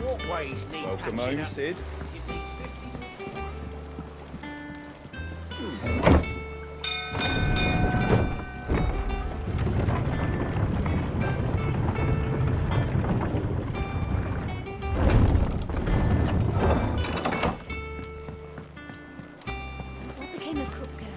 Walkways need Welcome patching home, up. Sid. What became of Kupka?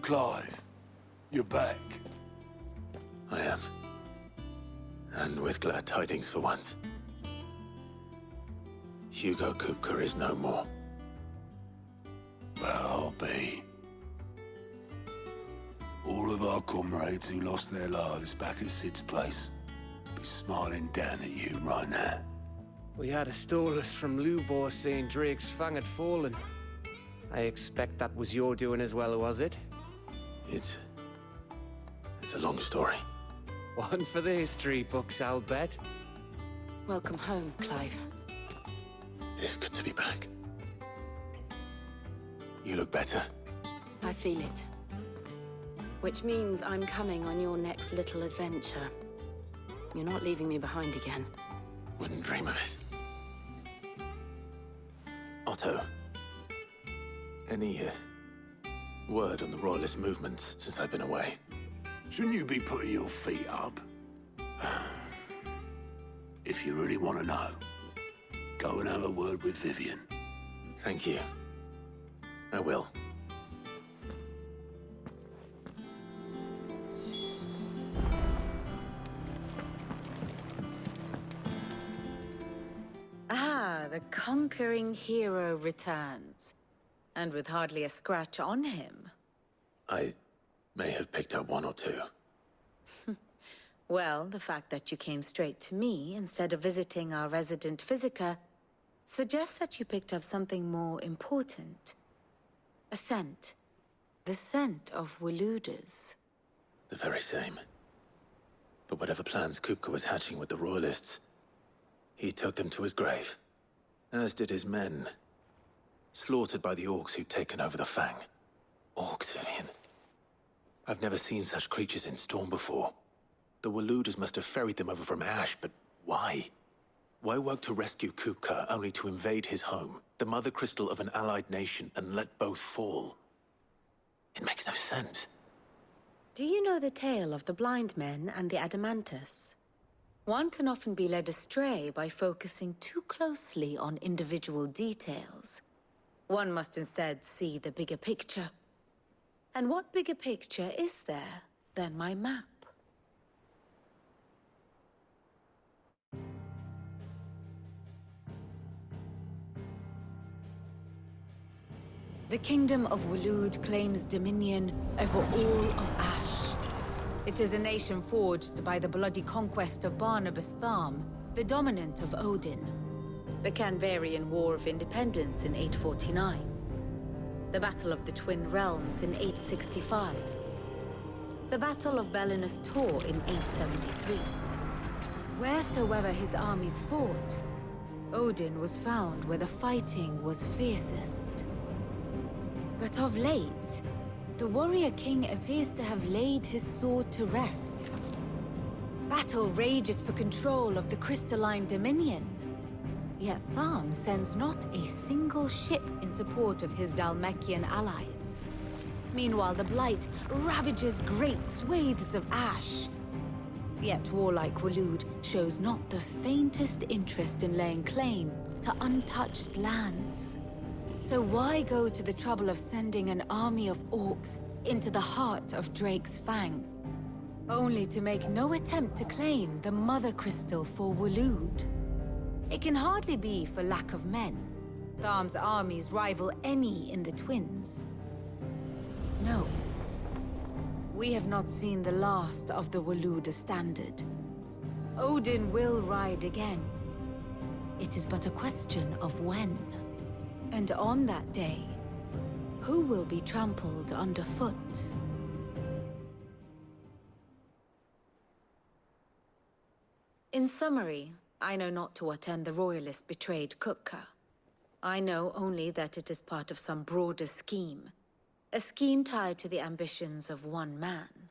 Clive, you're back. I am. And with glad tidings for once. Hugo Kupka is no more. Well, I'll be. All of our comrades who lost their lives back at Sid's place be smiling down at you right now. We had a stolus from Lubor saying Drake's fang had fallen. I expect that was your doing as well, was it? It's a long story. One for the history books, I'll bet. Welcome home, Clive. It's good to be back. You look better. I feel it. Which means I'm coming on your next little adventure. You're not leaving me behind again. Wouldn't dream of it. Otto, any word on the Royalist movements since I've been away? Shouldn't you be putting your feet up? If you really want to know, go and have a word with Vivian. Thank you. I will. Ah, the conquering hero returns. And with hardly a scratch on him. I may have picked up one or two. Well, the fact that you came straight to me instead of visiting our resident Physica suggests that you picked up something more important. A scent. The scent of Waludas. The very same. But whatever plans Kupka was hatching with the Royalists, he took them to his grave. As did his men. Slaughtered by the orcs who'd taken over the Fang. Orcs, Vivian. I've never seen such creatures in Storm before. The Waludas must have ferried them over from Ash, but why? Why work to rescue Kupka only to invade his home, the mother crystal of an allied nation, and let both fall? It makes no sense. Do you know the tale of the blind men and the Adamantus? One can often be led astray by focusing too closely on individual details. One must instead see the bigger picture. And what bigger picture is there than my map? The Kingdom of Waloed claims dominion over all of Ash. It is a nation forged by the bloody conquest of Barnabas Tharm, the dominant of Odin. The Canvarian War of Independence in 849. The Battle of the Twin Realms in 865. The Battle of Belinus Tor in 873. Wheresoever his armies fought, Odin was found where the fighting was fiercest. But of late, the warrior king appears to have laid his sword to rest. Battle rages for control of the crystalline dominion. Yet Tharm sends not a single ship in support of his Dhalmekian allies. Meanwhile, the Blight ravages great swathes of Ash. Yet warlike Waloed shows not the faintest interest in laying claim to untouched lands. So why go to the trouble of sending an army of orcs into the heart of Drake's Fang, only to make no attempt to claim the Mother Crystal for Waloed? It can hardly be for lack of men. Tharm's armies rival any in the Twins. No. We have not seen the last of the Waluda standard. Odin will ride again. It is but a question of when. And on that day, who will be trampled underfoot? In summary, I know not to what end the Royalists betrayed Kupka. I know only that it is part of some broader scheme. A scheme tied to the ambitions of one man.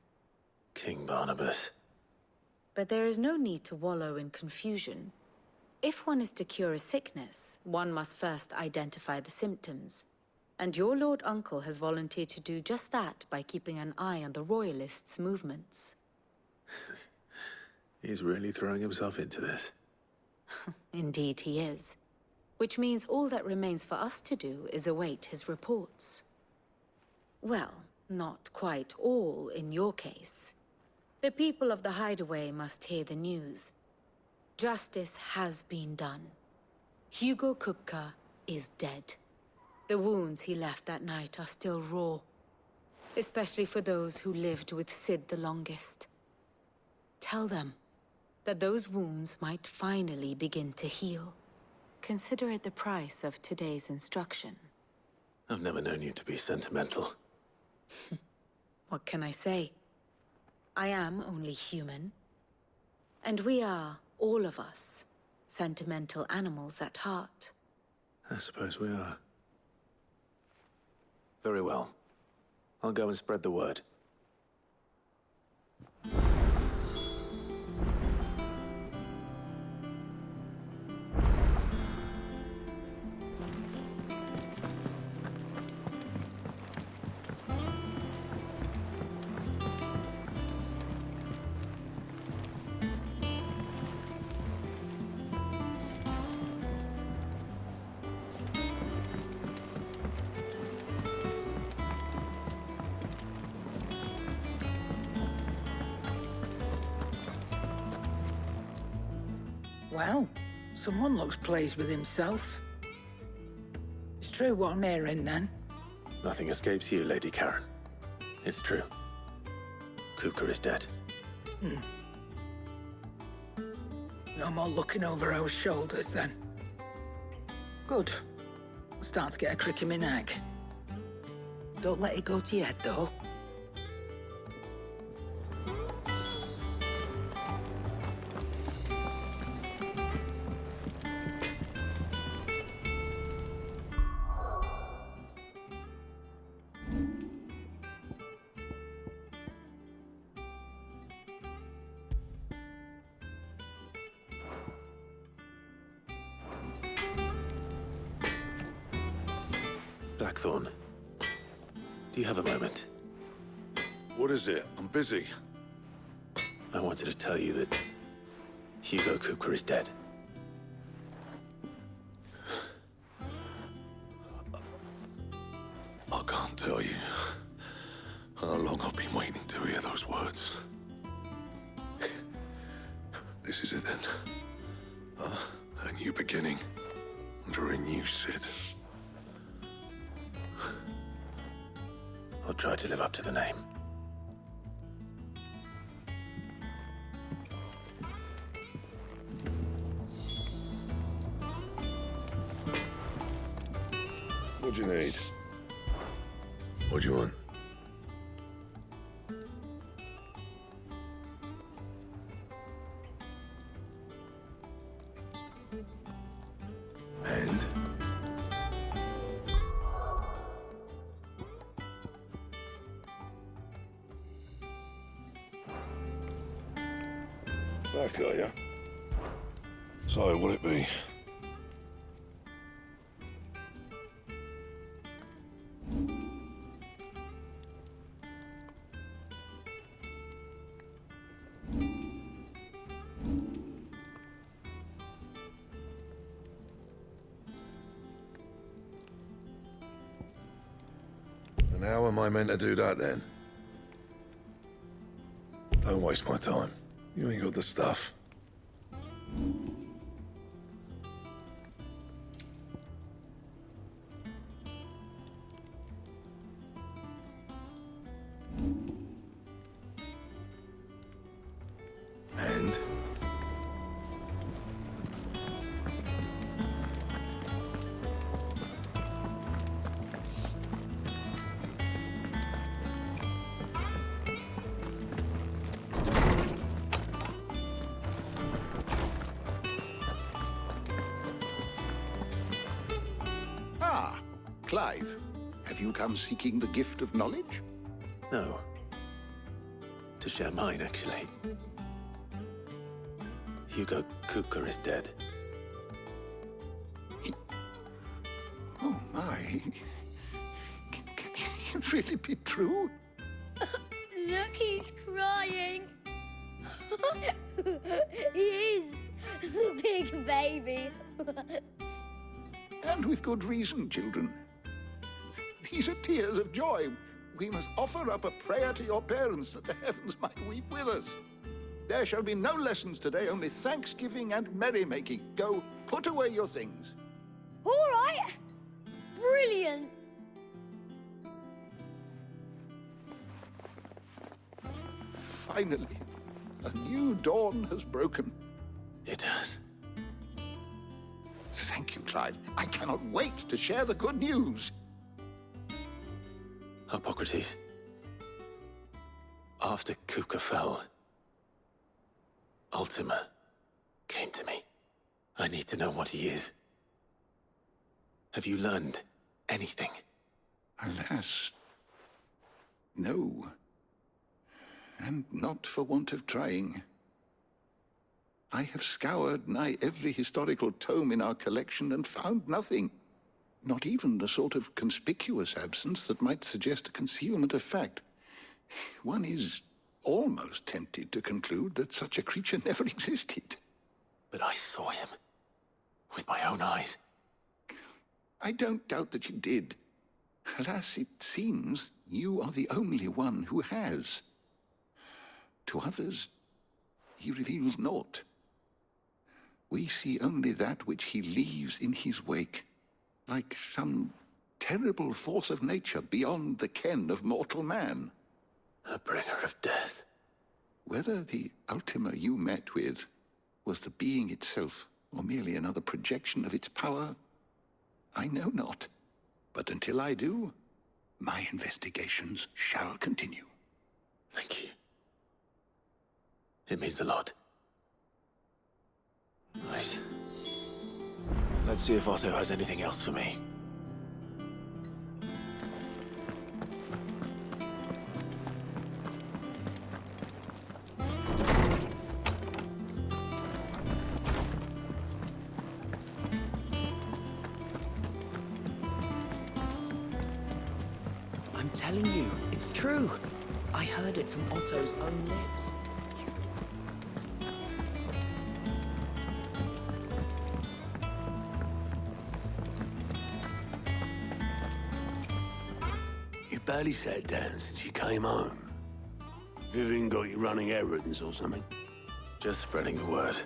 King Barnabas. But there is no need to wallow in confusion. If one is to cure a sickness, one must first identify the symptoms. And your Lord Uncle has volunteered to do just that by keeping an eye on the Royalists' movements. He's really throwing himself into this. Indeed he is. Which means all that remains for us to do is await his reports. Well, not quite all in your case. The people of the Hideaway must hear the news. Justice has been done. Hugo Kupka is dead. The wounds he left that night are still raw. Especially for those who lived with Sid the longest. Tell them that those wounds might finally begin to heal. Consider it the price of today's instruction. I've never known you to be sentimental. What can I say? I am only human. And we are, all of us, sentimental animals at heart. I suppose we are. Very well. I'll go and spread the word. Well, someone looks pleased with himself. It's true what I'm hearing, then. Nothing escapes you, Lady Karen. It's true. Kupka is dead. No more looking over our shoulders, then. Good. I'm starting to get a crick in my neck. Don't let it go to your head, though. Blackthorn, do you have a moment? What is it? I'm busy. I wanted to tell you that Hugo Kupka is dead. I can't tell you how long I've been waiting to hear those words. This is it then. A new beginning under a new Sid. I'll try to live up to the name. What do you need? What do you want? And? Back, are ya? So, what'll it be? And how am I meant to do that, then? Don't waste my time. You ain't got the stuff. And? Clive, have you come seeking the gift of knowledge? No. To share mine, actually. Hugo Kupka is dead. Oh my. Can it really be true? Look, he's crying. He is. The big baby. And with good reason, children. These are tears of joy. We must offer up a prayer to your parents that the heavens might weep with us. There shall be no lessons today, only thanksgiving and merrymaking. Go, put away your things. All right. Brilliant. Finally, a new dawn has broken. It has. Thank you, Clive. I cannot wait to share the good news. Hippocrates. After Kupka fell, Ultima came to me. I need to know what he is. Have you learned anything? Alas, no. And not for want of trying. I have scoured nigh every historical tome in our collection and found nothing. Not even the sort of conspicuous absence that might suggest a concealment of fact. One is almost tempted to conclude that such a creature never existed. But I saw him. With my own eyes. I don't doubt that you did. Alas, it seems you are the only one who has. To others, he reveals naught. We see only that which he leaves in his wake, like some terrible force of nature beyond the ken of mortal man. A bringer of death. Whether the Ultima you met with was the being itself, or merely another projection of its power, I know not. But until I do, my investigations shall continue. Thank you. It means a lot. Right. Let's see if Otto has anything else for me. I'm telling you, it's true. I heard it from Otto's own lips. You barely sat down since you came home. Vivian got you running errands or something? Just spreading the word.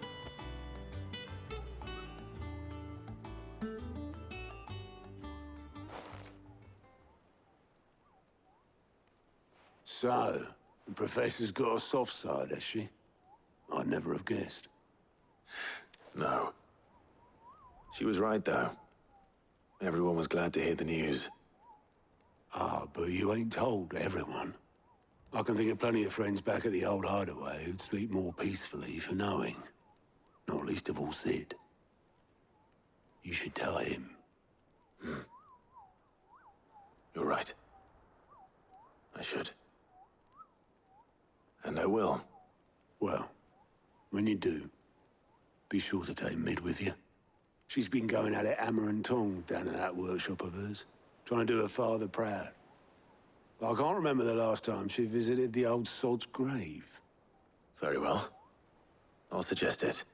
So, the Professor's got a soft side, has she? I'd never have guessed. No. She was right, though. Everyone was glad to hear the news. Ah, but you ain't told everyone. I can think of plenty of friends back at the old hideaway who'd sleep more peacefully for knowing. Not least of all Sid. You should tell him. You're right. I should. And I will. Well, when you do, be sure to take Mid with you. She's been going at it hammer and tong down at that workshop of hers, trying to do her father proud. I can't remember the last time she visited the old sod's grave. Very well. I'll suggest it.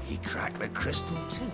He cracked the crystal too.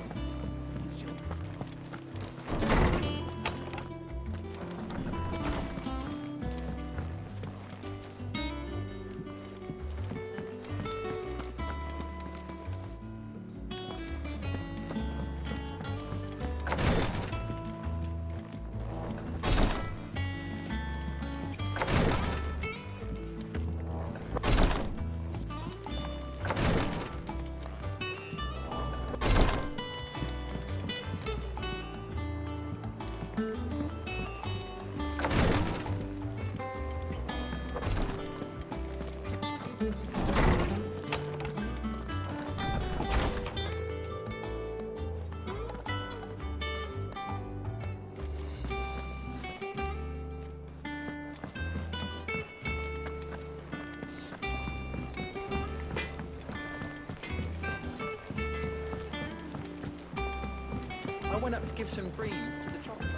went up to give some grease to the chocolate.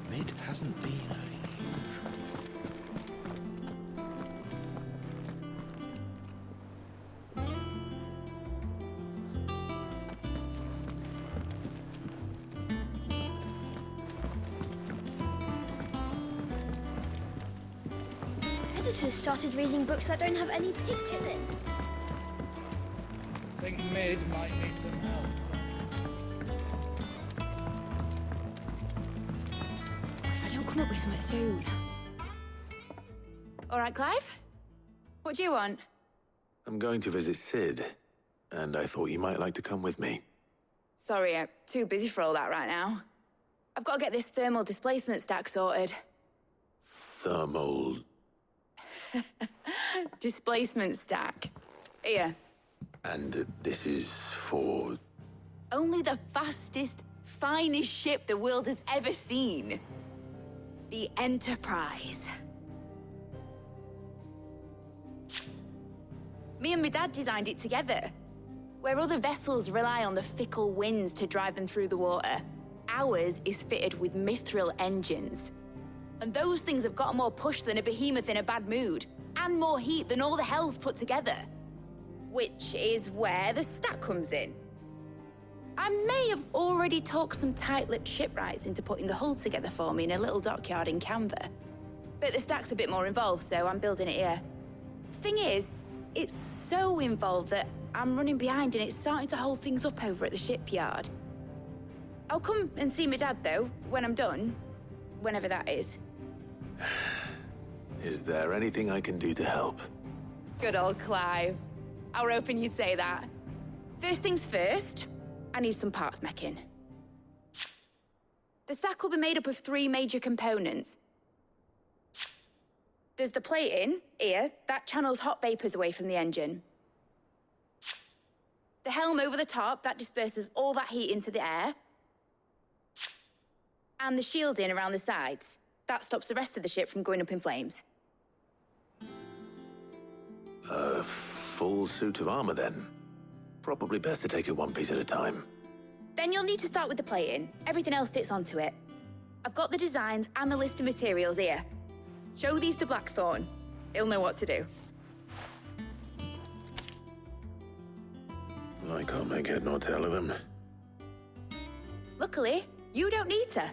Mid hasn't been a Editors started reading books that don't have any pictures in. Think Mid might need some help. If I don't come up with something soon. All right, Clive? What do you want? I'm going to visit Sid, and I thought you might like to come with me. Sorry, I'm too busy for all that right now. I've got to get this thermal displacement stack sorted. Thermal... Displacement stack. Here. And this is for... Only the fastest, finest ship the world has ever seen. The Enterprise. Me and my dad designed it together. Where other vessels rely on the fickle winds to drive them through the water, ours is fitted with mithril engines. And those things have got more push than a behemoth in a bad mood, and more heat than all the hells put together. Which is where the stack comes in. I may have already talked some tight-lipped shipwrights into putting the hull together for me in a little dockyard in Canva. But the stack's a bit more involved, so I'm building it here. Thing is, it's so involved that I'm running behind and it's starting to hold things up over at the shipyard. I'll come and see my dad, though, when I'm done. Whenever that is. Is there anything I can do to help? Good old Clive. I were hoping you'd say that. First things first, I need some parts meching. The stack will be made up of 3 major components. There's the plating, here, that channels hot vapors away from the engine. The helm over the top, that disperses all that heat into the air. And the shielding around the sides. That stops the rest of the ship from going up in flames. A full suit of armor, then. Probably best to take it one piece at a time. Then you'll need to start with the plating. Everything else fits onto it. I've got the designs and the list of materials here. Show these to Blackthorn. He'll know what to do. I can't make head nor tail of them. Luckily, you don't need to.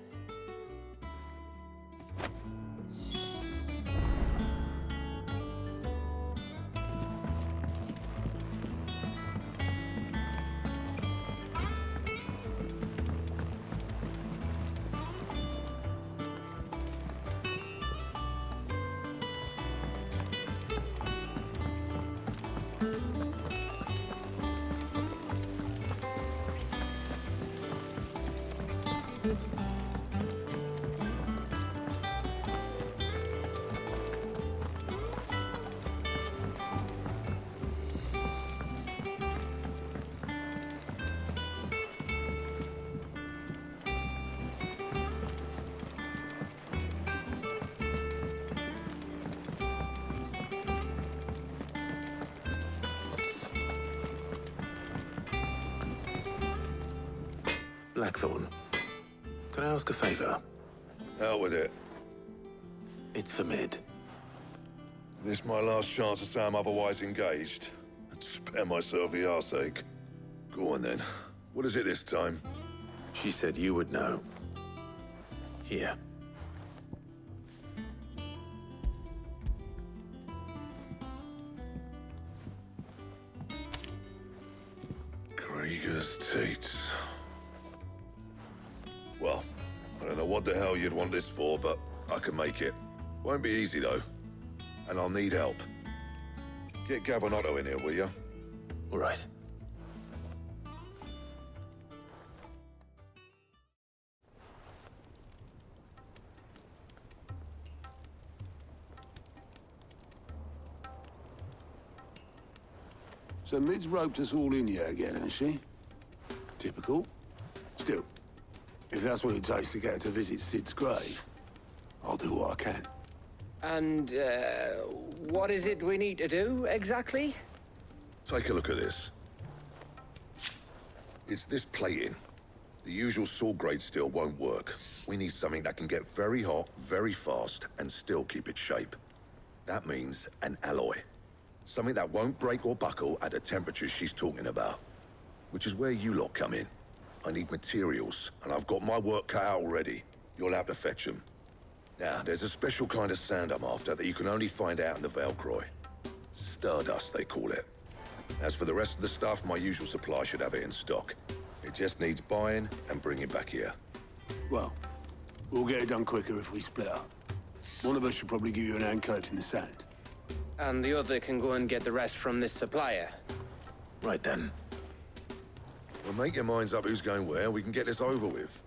Blackthorn, can I ask a favor? Hell with it. It's for Mid. This my last chance to say I'm otherwise engaged. I'd spare myself the arseache. Go on then. What is it this time? She said you would know. Here. Krieger's Teats. Well, I don't know what the hell you'd want this for, but I can make it. Won't be easy, though. And I'll need help. Get Gavin in here, will ya? All right. So Mid's roped us all in here again, has she? Typical. Still, if that's what it takes to get her to visit Sid's grave, I'll do what I can. And, what is it we need to do, exactly? Take a look at this. It's this plating. The usual sword-grade steel won't work. We need something that can get very hot, very fast, and still keep its shape. That means an alloy. Something that won't break or buckle at the temperatures she's talking about. Which is where you lot come in. I need materials, and I've got my work cut out already. You'll have to fetch them. Now, there's a special kind of sand I'm after that you can only find out in the Velcroy. Stardust, they call it. As for the rest of the stuff, my usual supply should have it in stock. It just needs buying and bringing back here. Well, we'll get it done quicker if we split up. One of us should probably give you an hand coat in the sand. And the other can go and get the rest from this supplier. Right then. Well, make your minds up who's going where, we can get this over with.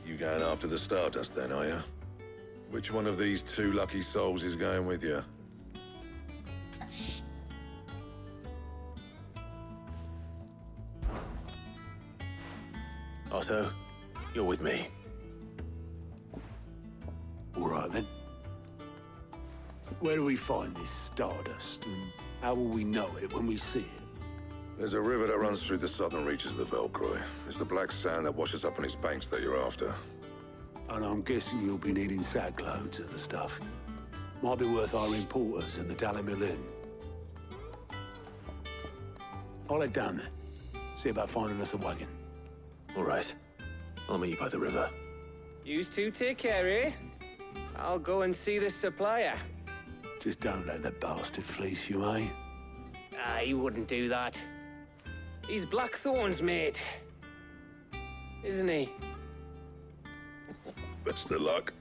You going after the Stardust then, are you? Which one of these two lucky souls is going with you? Otto, you're with me. All right, then. Where do we find this Stardust, and how will we know it when we see it? There's a river that runs through the southern reaches of the Velcroy. It's the black sand that washes up on its banks that you're after. And I'm guessing you'll be needing sack loads of the stuff. Might be worth hiring porters in the Dalimil Inn. I'll head down there. See about finding us a wagon. All right. I'll meet you by the river. Yous two take care, eh? I'll go and see this supplier. Just don't let that bastard fleece you, eh? Ah, he wouldn't do that. He's Blackthorn's mate. Isn't he? Best of luck.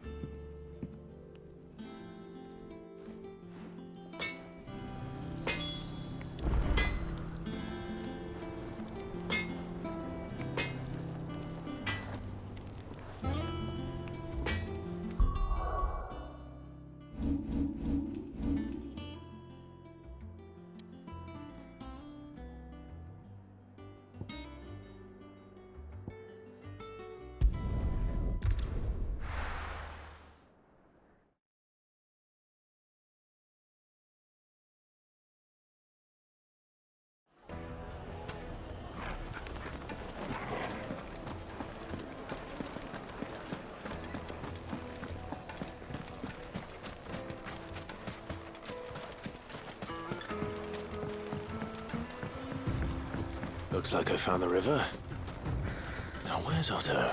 Looks like I found the river. Now where's Otto?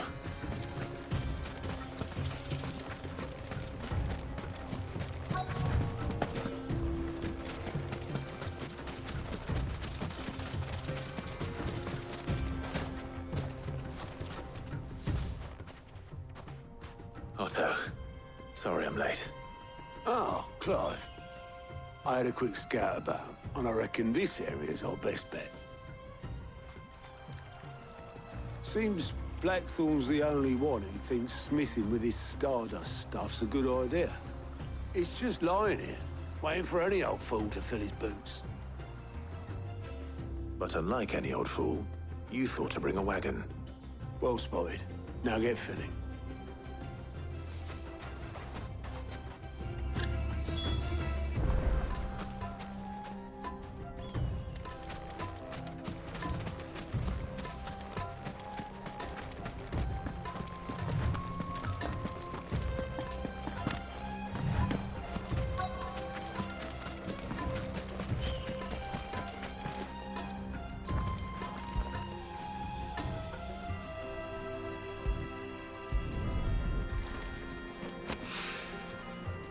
Otto, sorry I'm late. Oh, Clive. I had a quick scout about, and I reckon this area's our best bet. Seems Blackthorn's the only one who thinks smithing with his Stardust stuff's a good idea. It's just lying here, waiting for any old fool to fill his boots. But unlike any old fool, you thought to bring a wagon. Well spotted. Now get filling.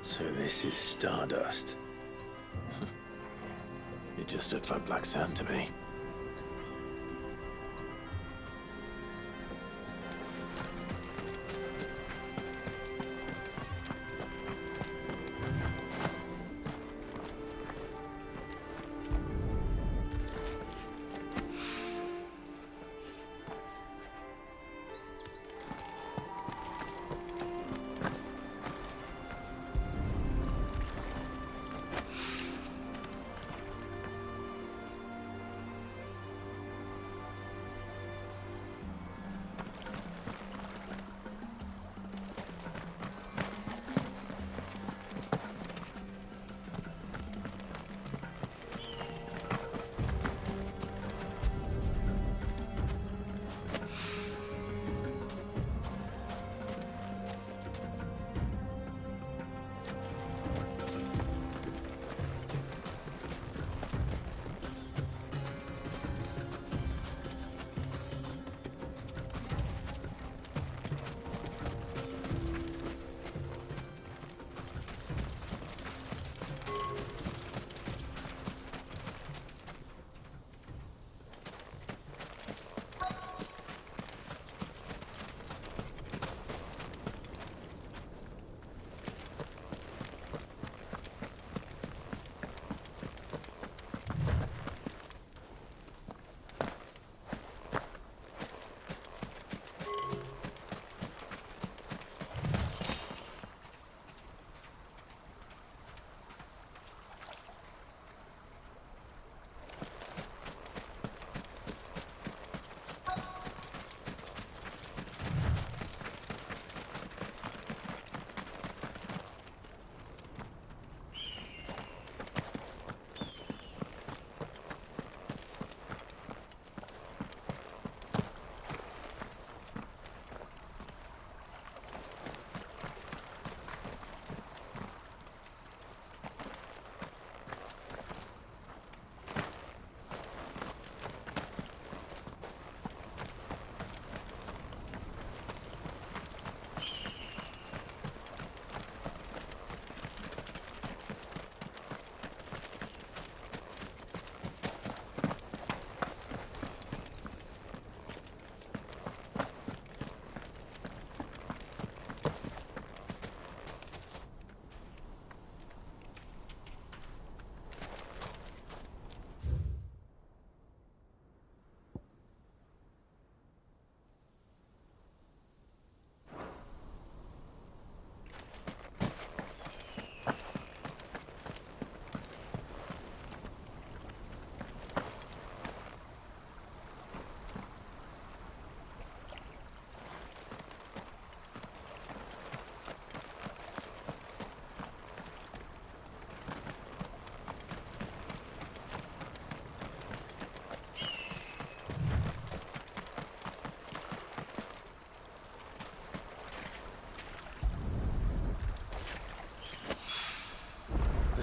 So this is Stardust. It just looks like black sand to me.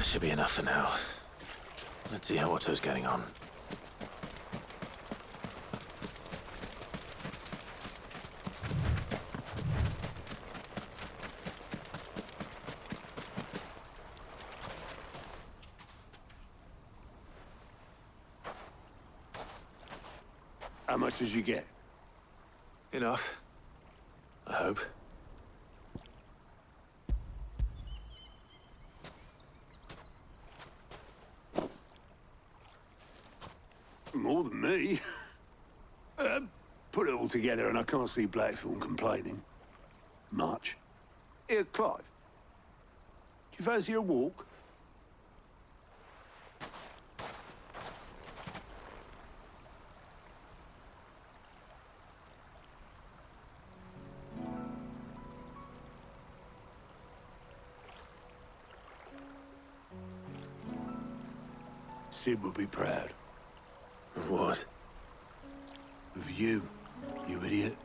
should be enough for now. Let's see how Otto's getting on. How much did you get? Enough. I hope. More than me. Put it all together and I can't see Blackthorn complaining. Much. Here, Clive. Do you fancy a walk? Sid would be proud. Of what? Of you, you idiot.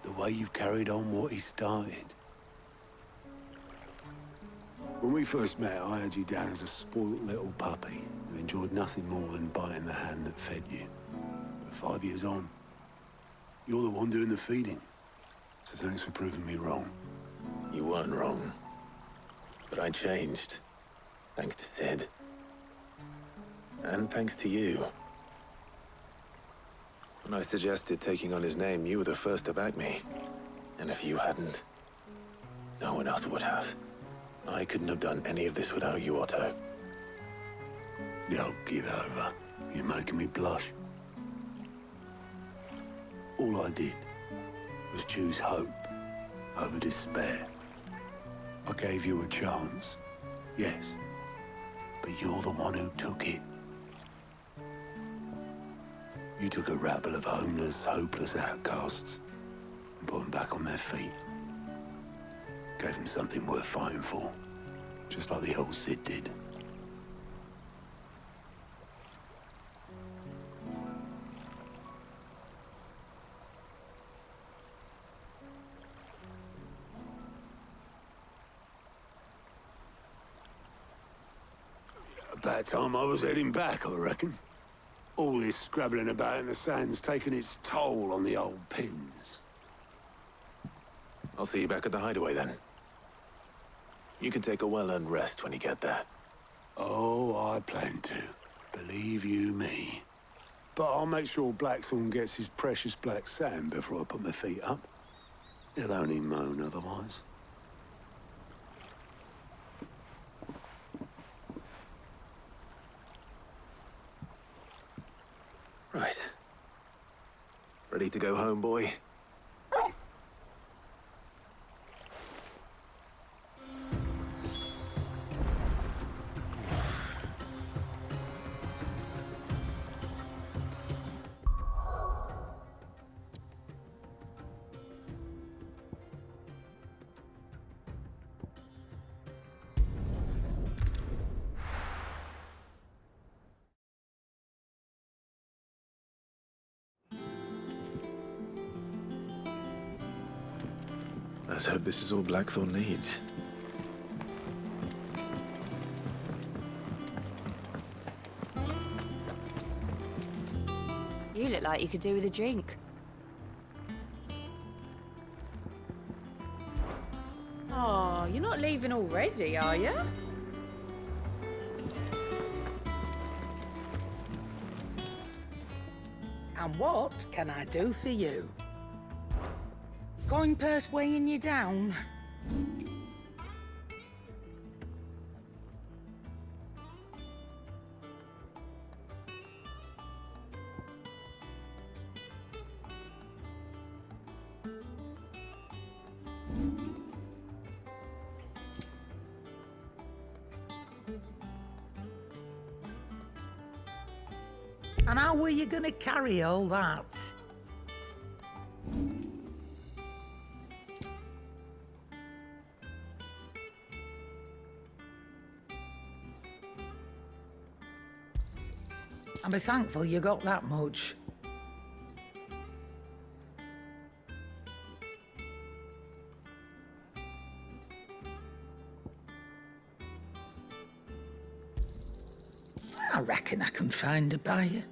The way you've carried on what he started. When we first met, I had you down as a spoilt little puppy who enjoyed nothing more than biting the hand that fed you. But 5 years on, you're the one doing the feeding. So thanks for proving me wrong. You weren't wrong. But I changed. Thanks to Sid. And thanks to you. When I suggested taking on his name, you were the first to back me. And if you hadn't, no one else would have. I couldn't have done any of this without you, Otto. Don't give over. You're making me blush. All I did was choose hope over despair. I gave you a chance, yes, but you're the one who took it. You took a rabble of homeless, hopeless outcasts and put them back on their feet. Gave them something worth fighting for, just like the old Sid did. About time I was heading back, I reckon. All this scrabbling about in the sand's taken its toll on the old pins. I'll see you back at the hideaway then. You can take a well-earned rest when you get there. Oh, I plan to. Believe you me. But I'll make sure Blackthorn gets his precious black sand before I put my feet up. He'll only moan otherwise. Right. Ready to go home, boy? Let's hope this is all Blackthorn needs. You look like you could do with a drink. Oh, you're not leaving already, are you? And what can I do for you? Coin purse weighing you down? And how were you gonna carry all that? And be thankful you got that much. I reckon I can find a buyer.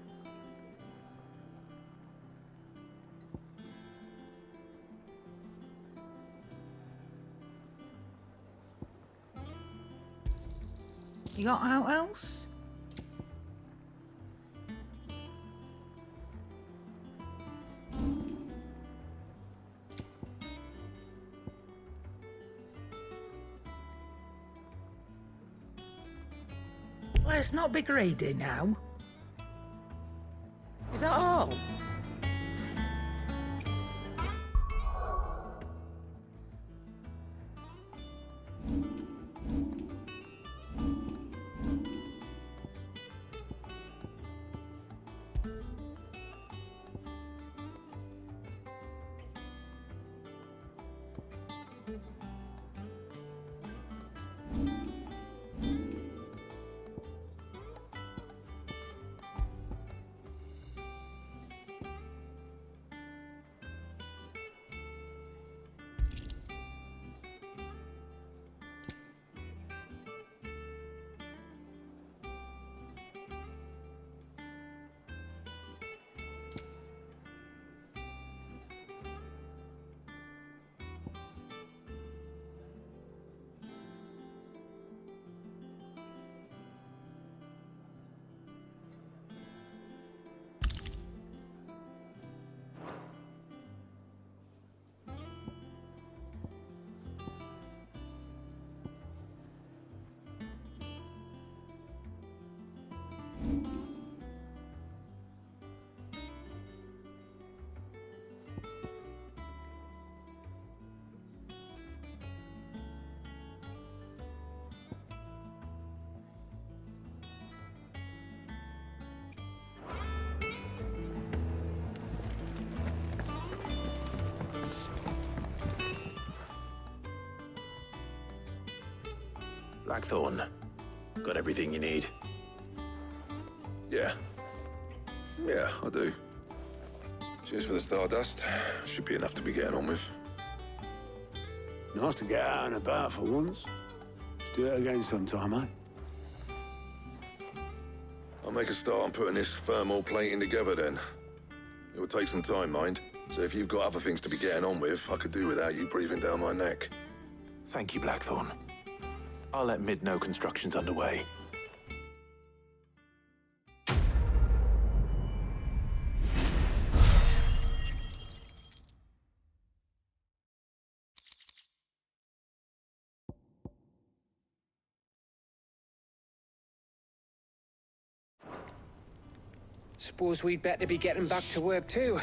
You got out else? Let's not be greedy now. Is that all? Blackthorn, got everything you need? Yeah. Yeah, I do. Cheers for the Stardust. Should be enough to be getting on with. Nice to get out and about for once. Do it again sometime, eh? I'll make a start on putting this thermal plating together then. It will take some time, mind. So if you've got other things to be getting on with, I could do without you breathing down my neck. Thank you, Blackthorn. I'll let Mid know construction's underway. Suppose we'd better be getting back to work too.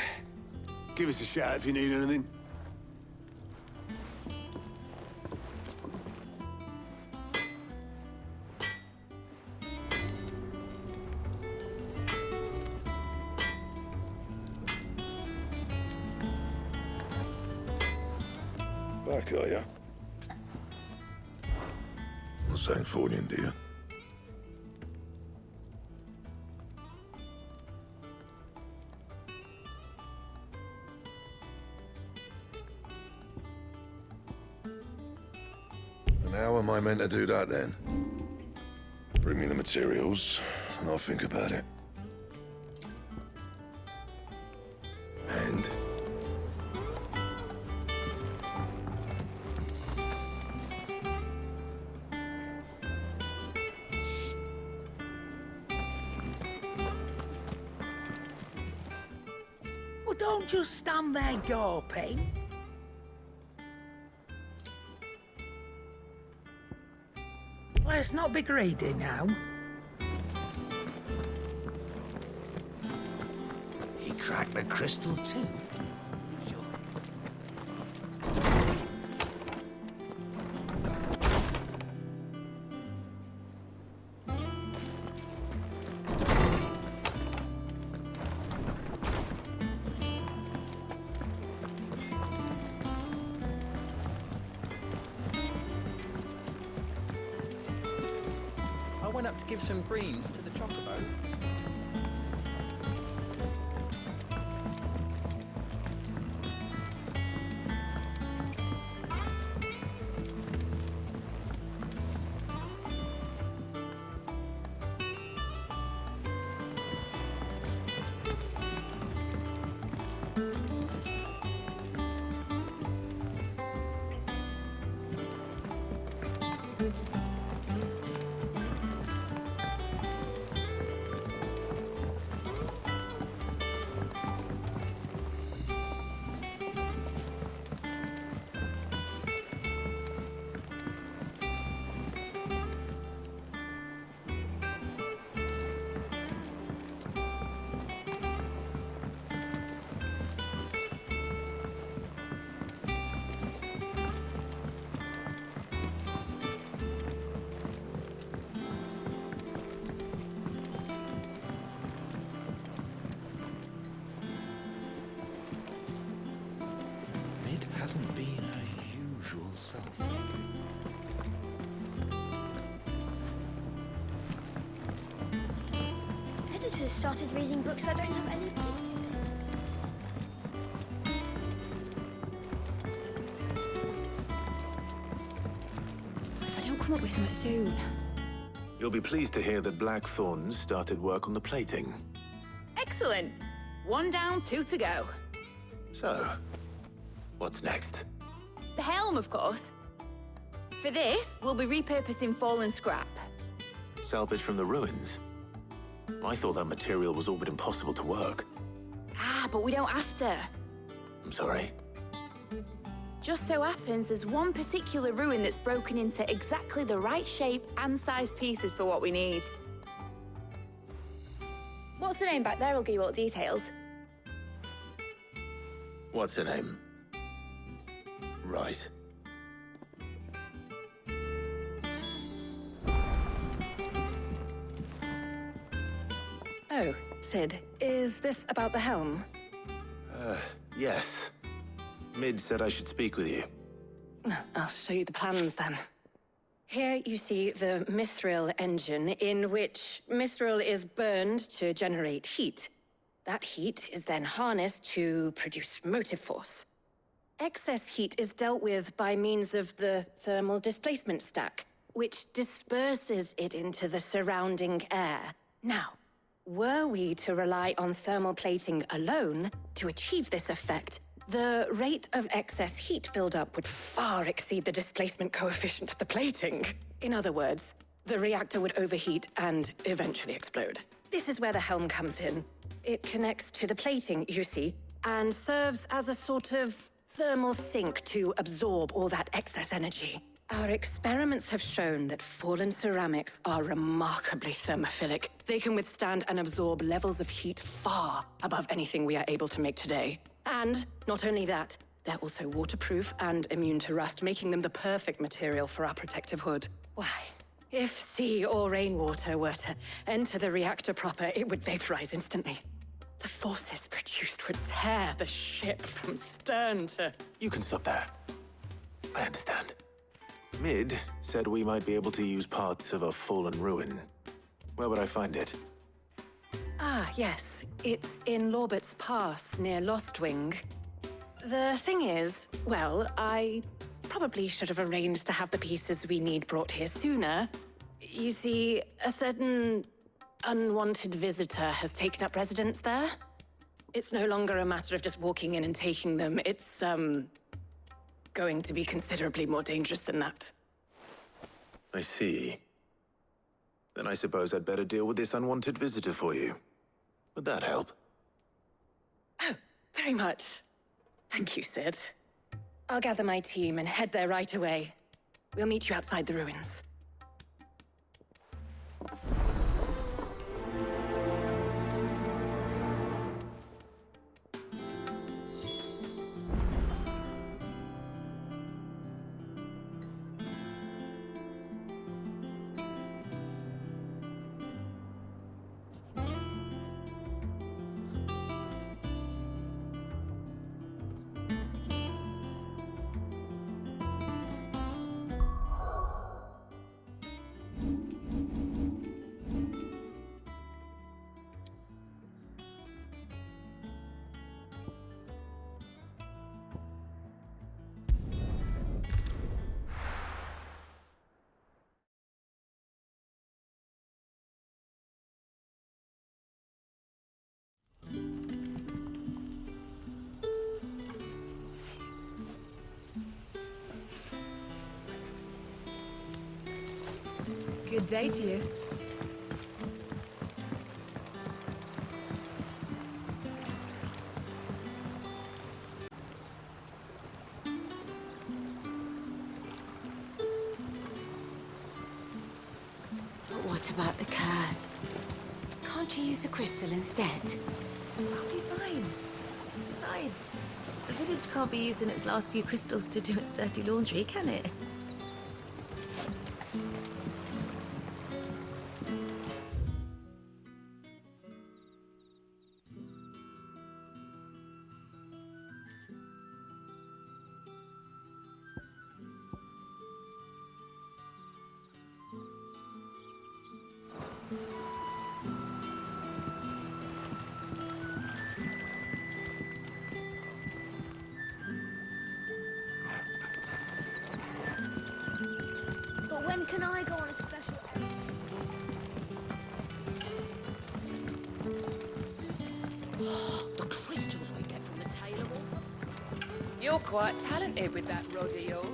Give us a shout if you need anything. Back, are ya? Not saying Fordian, do you? And how am I meant to do that then? Bring me the materials, and I'll think about it. And? Well, don't just stand there gawping. Let's not be greedy now. He cracked the crystal too. I went up to give some greens to the chocobo. hasn't been her usual self. Editors started reading books that don't have any pictures in. If I don't come up with something soon. You'll be pleased to hear that Blackthorn's started work on the plating. Excellent. 1 down, 2 to go. So, what's next? The helm, of course. For this, we'll be repurposing fallen scrap. Salvage from the ruins? I thought that material was all but impossible to work. Ah, but we don't have to. I'm sorry. Just so happens there's one particular ruin that's broken into exactly the right shape and size pieces for what we need. What's the name back there? I'll give you all the details. What's her name? Right. Oh, Sid, is this about the helm? Yes. Mid said I should speak with you. I'll show you the plans then. Here you see the mithril engine, in which mithril is burned to generate heat. That heat is then harnessed to produce motive force. Excess heat is dealt with by means of the thermal displacement stack, which disperses it into the surrounding air. Now, were we to rely on thermal plating alone to achieve this effect, the rate of excess heat buildup would far exceed the displacement coefficient of the plating. In other words, the reactor would overheat and eventually explode. This is where the helm comes in. It connects to the plating, you see, and serves as a sort of thermal sink to absorb all that excess energy. Our experiments have shown that fallen ceramics are remarkably thermophilic. They can withstand and absorb levels of heat far above anything we are able to make today. And not only that, they're also waterproof and immune to rust, making them the perfect material for our protective hood. Why? If sea or rainwater were to enter the reactor proper, it would vaporize instantly. The forces produced would tear the ship from stern to... You can stop there. I understand. Mid said we might be able to use parts of a fallen ruin. Where would I find it? Ah, yes. It's in Lorbert's Pass, near Lostwing. The thing is, well, I probably should have arranged to have the pieces we need brought here sooner. You see, a certain unwanted visitor has taken up residence there. It's no longer a matter of just walking in and taking them. It's, going to be considerably more dangerous than that. I see. Then I suppose I'd better deal with this unwanted visitor for you. Would that help? Oh, very much. Thank you, Sid. I'll gather my team and head there right away. We'll meet you outside the ruins. Good day to you. But what about the curse? Can't you use a crystal instead? I'll be fine. Besides, the village can't be using its last few crystals to do its dirty laundry, can it? When can I go on a special errand? The crystals we get from the tailor hall. You're quite talented with that rod of yours.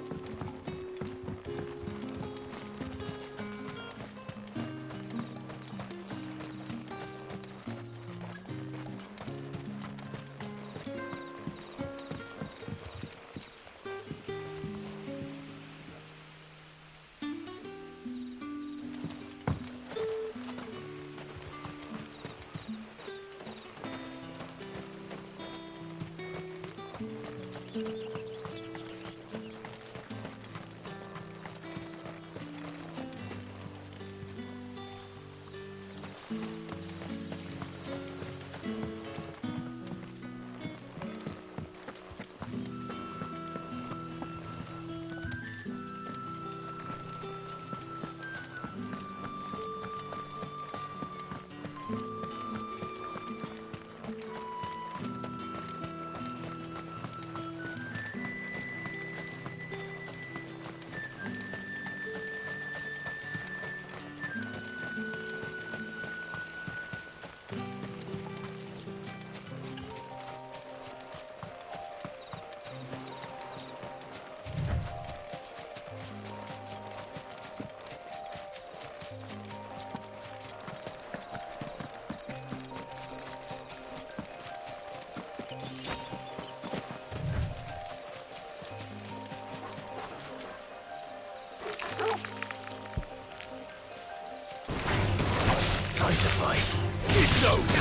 Time to fight. It's over.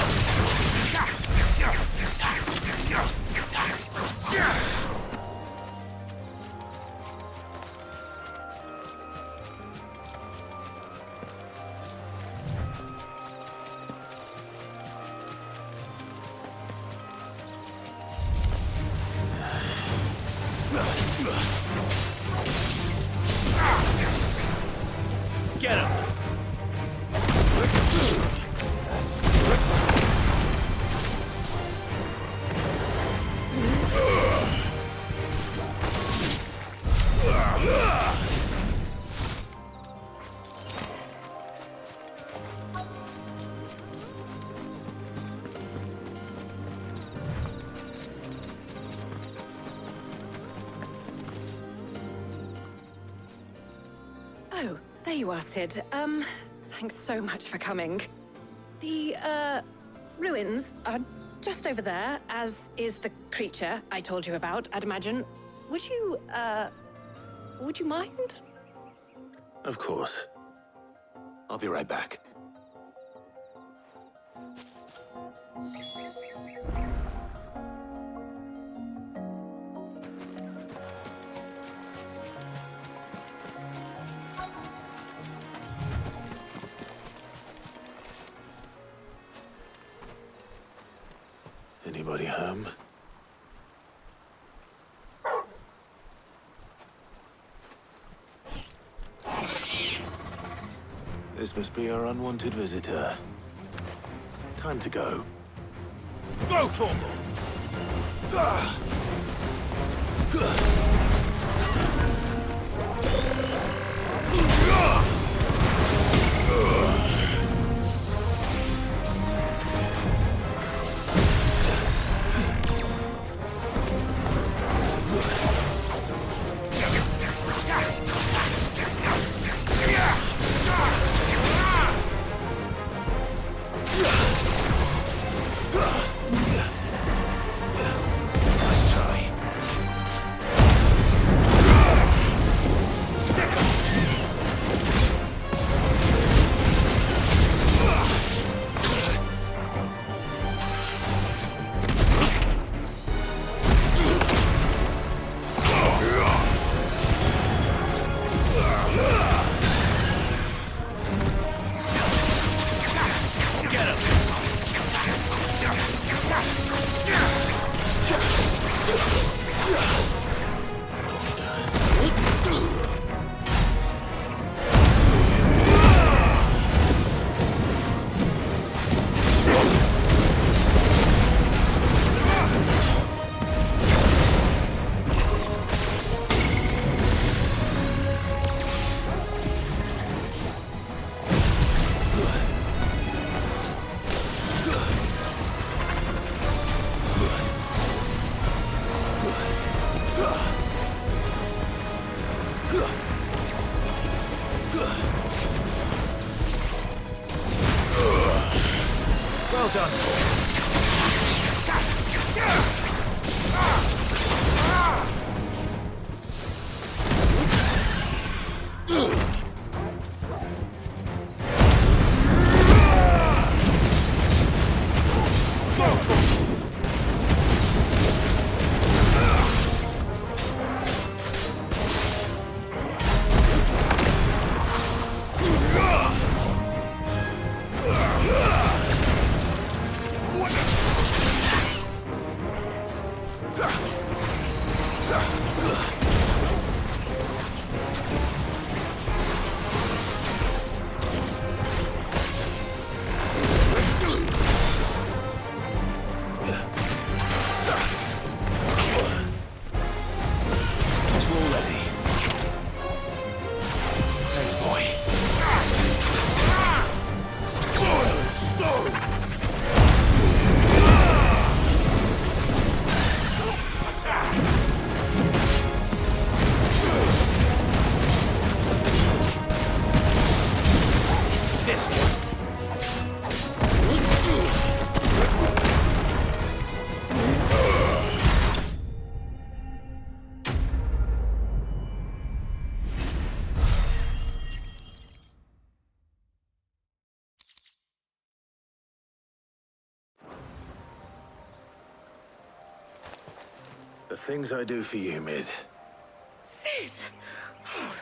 Get him! Oh, there you are, Sid. Thanks so much for coming. The, ruins are just over there, as is the creature I told you about, I'd imagine. Would you mind? Of course. I'll be right back. Anybody home? This must be our unwanted visitor. Time to go. Go, Torbo! The things I do for you, Mid. Sid! Oh,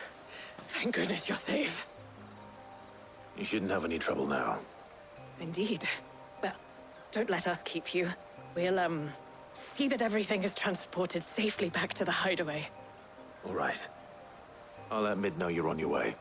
thank goodness you're safe. You shouldn't have any trouble now. Indeed. Well, don't let us keep you. We'll, see that everything is transported safely back to the hideaway. All right. I'll let Mid know you're on your way.